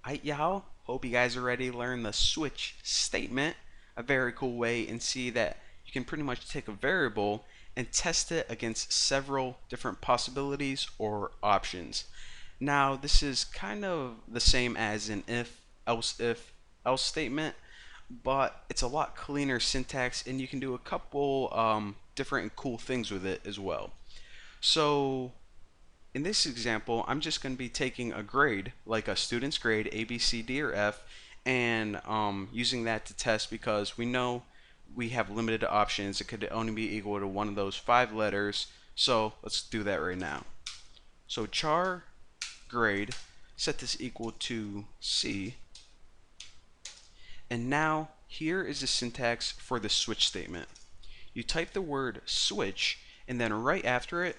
Alright, y'all. Hope you guys are ready to learn the switch statement, a very cool way, and see that you can pretty much take a variable and test it against several different possibilities or options. Now, this is kind of the same as an if, else statement, but it's a lot cleaner syntax, and you can do a couple different and cool things with it as well. So, in this example, I'm just going to be taking a grade, like a student's grade, A, B, C, D, or F, and using that to test because we know we have limited options. It could only be equal to one of those 5 letters. So let's do that right now. So char grade, set this equal to C. And now here is the syntax for the switch statement. You type the word switch, and then right after it,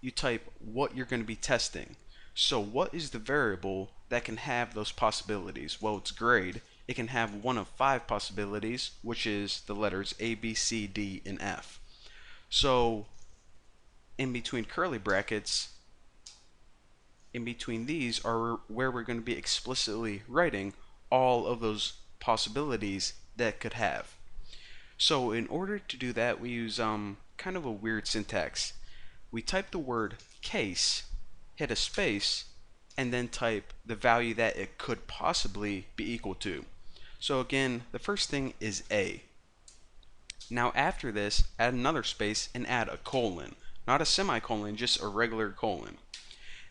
you type what you're going to be testing. So what is the variable that can have those possibilities? Well, it's grade. It can have one of 5 possibilities, which is the letters A, B, C, D, and F. So in between curly brackets, in between these are where we're going to be explicitly writing all of those possibilities that could have. So in order to do that, we use kind of a weird syntax. We type the word case, hit a space, and then type the value that it could possibly be equal to. So again, the first thing is A. Now after this, add another space and add a colon. Not a semicolon, just a regular colon.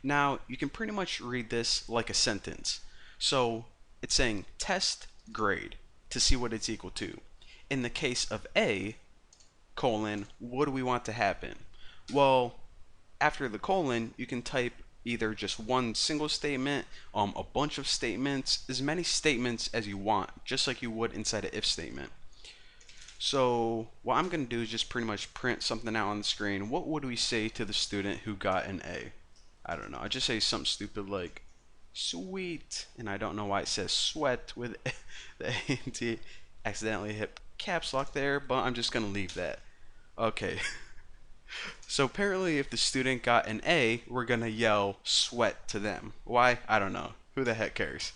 Now you can pretty much read this like a sentence. So it's saying test grade to see what it's equal to. In the case of A, colon, what do we want to happen? Well, after the colon, you can type either just one single statement, a bunch of statements, as many statements as you want, just like you would inside an if statement. So what I'm going to do is just pretty much print something out on the screen. What would we say to the student who got an A? I don't know. I just say something stupid like sweet, and I don't know why it says sweat with the A and T. Accidentally hit caps lock there, but I'm just going to leave that. Okay. So apparently if the student got an A, we're going to yell sweat to them. Why? I don't know. Who the heck cares?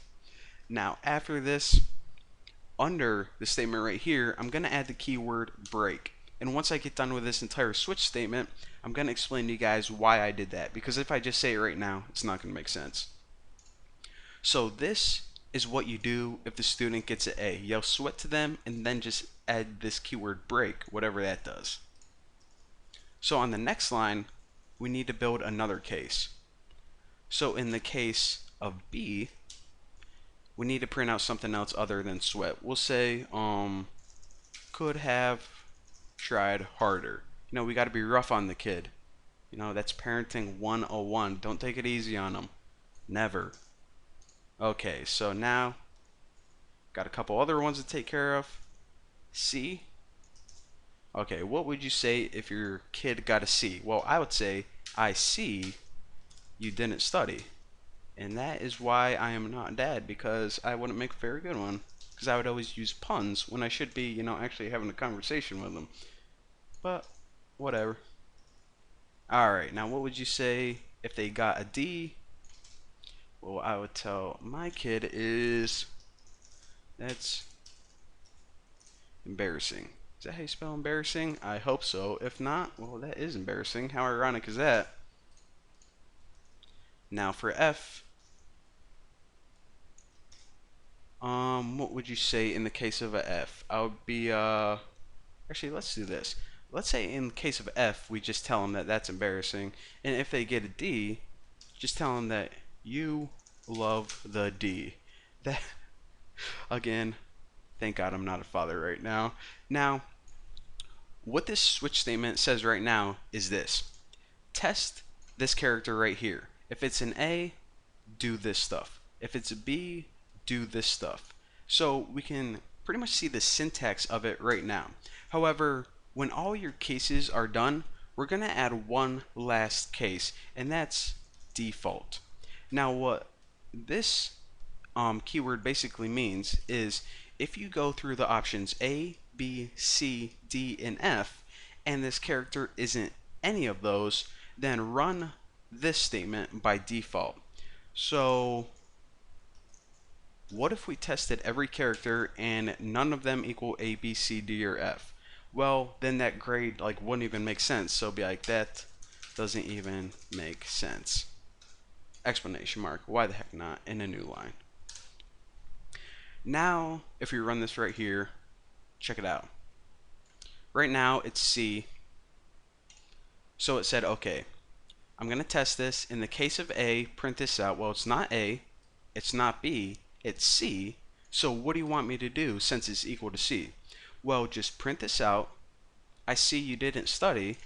Now, after this, under the statement right here, I'm going to add the keyword break. And once I get done with this entire switch statement, I'm going to explain to you guys why I did that. Because if I just say it right now, it's not going to make sense. So this is what you do if the student gets an A. Yell sweat to them and then just add this keyword break, whatever that does. So on the next line, we need to build another case. So in the case of B, we need to print out something else other than sweat. We'll say, could have tried harder. We got to be rough on the kid. That's parenting 101. Don't take it easy on them. Never. Okay, so now, got a couple other ones to take care of. C. Okay, what would you say if your kid got a C? Well, I would say, I see you didn't study. And that is why I am not dad, because I wouldn't make a very good one. Because I would always use puns when I should be, actually having a conversation with them. But, whatever. Alright, now what would you say if they got a D? Well, I would tell my kid is, that's embarrassing. Is that how you spell embarrassing? I hope so. If not, well, that is embarrassing. How ironic is that? Now for F, what would you say in the case of a F? I would be, actually, let's do this. Let's say in the case of F, we just tell them that that's embarrassing. And if they get a D, just tell them that you love the D. That, again, thank God I'm not a father right now. Now, what this switch statement says right now is this. Test this character right here. If it's an A, do this stuff. If it's a B, do this stuff. So we can pretty much see the syntax of it right now. However, when all your cases are done, we're going to add one last case, and that's default. Now what this keyword basically means is if you go through the options A, B, C, D, and F, and this character isn't any of those, then run this statement by default. So What if we tested every character and none of them equal A, B, C, D, or F? Well, then that grade like wouldn't even make sense. So it'd be like, that doesn't even make sense. Explanation mark. Why the heck not? In a new line. Now, if we run this right here, check it out. Right now it's C. So it said, okay, I'm going to test this. In the case of A, print this out. Well, it's not A, it's not B, it's C. So what do you want me to do since it's equal to C? Well, just print this out. I see you didn't study,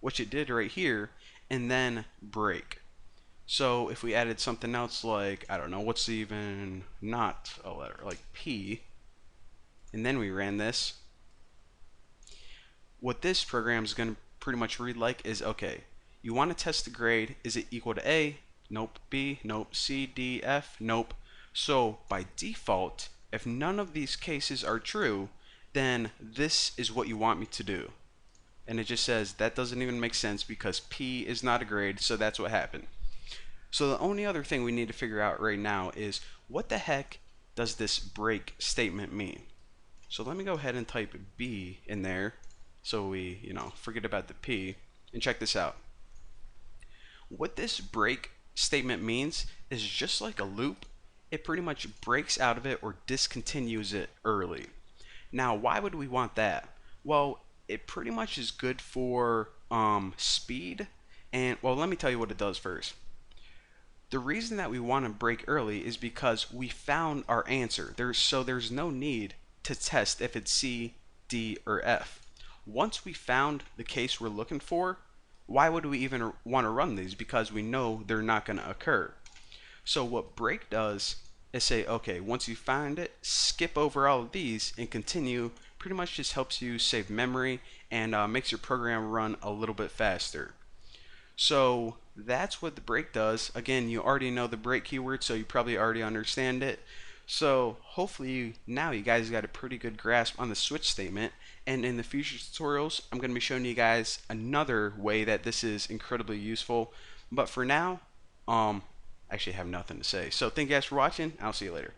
which it did right here, and then break. So if we added something else like, I don't know, what's even not a letter, like P, and then we ran this, what this program is going to pretty much read like is, okay, you want to test the grade, is it equal to A? Nope. B? Nope. C, D, F? Nope. So by default, if none of these cases are true, then this is what you want me to do. And it just says that doesn't even make sense because P is not a grade, so that's what happened. So the only other thing we need to figure out right now is what the heck does this break statement mean? So let me go ahead and type B in there so we, forget about the P, and check this out. What this break statement means is just like a loop, it pretty much breaks out of it or discontinues it early. Now, why would we want that? Well, it pretty much is good for speed, and well, let me tell you what it does first. The reason that we want to break early is because we found our answer. There's no need to test if it's C, D, or F. Once we found the case we're looking for, why would we even want to run these? Because we know they're not going to occur. So what break does is say, okay, once you find it, skip over all of these and continue. Pretty much just helps you save memory and makes your program run a little bit faster. So that's what the break does. Again, you already know the break keyword, so you probably already understand it. So hopefully now you guys got a pretty good grasp on the switch statement. And in the future tutorials, I'm going to be showing you guys another way that this is incredibly useful. But for now, I actually have nothing to say. So thank you guys for watching. I'll see you later.